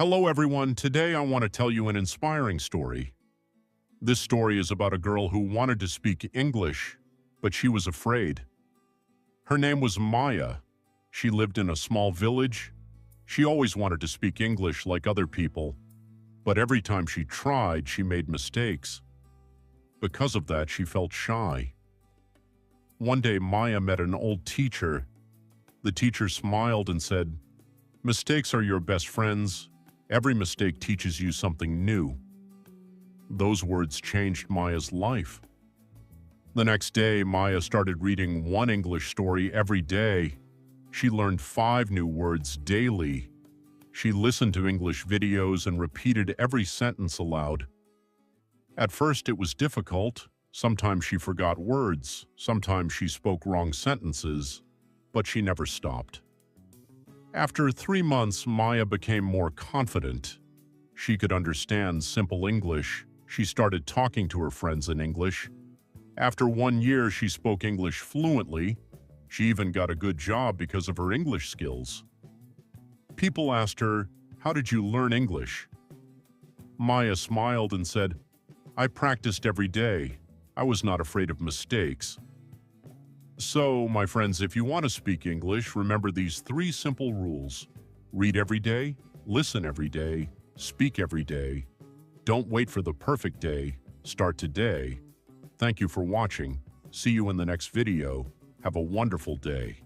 Hello, everyone. Today I want to tell you an inspiring story. This story is about a girl who wanted to speak English, but she was afraid. Her name was Maya. She lived in a small village. She always wanted to speak English like other people, but every time she tried, she made mistakes. Because of that, she felt shy. One day, Maya met an old teacher. The teacher smiled and said, "Mistakes are your best friends. Every mistake teaches you something new." Those words changed Maya's life. The next day, Maya started reading one English story every day. She learned 5 new words daily. She listened to English videos and repeated every sentence aloud. At first, it was difficult. Sometimes she forgot words. Sometimes she spoke wrong sentences. But she never stopped. After 3 months, Maya became more confident. She could understand simple English. She started talking to her friends in English. After 1 year, she spoke English fluently. She even got a good job because of her English skills. People asked her, "How did you learn English?" Maya smiled and said, "I practiced every day. I was not afraid of mistakes." So, my friends, if you want to speak English, remember these 3 simple rules. Read every day, listen every day, speak every day. Don't wait for the perfect day. Start today. Thank you for watching. See you in the next video. Have a wonderful day.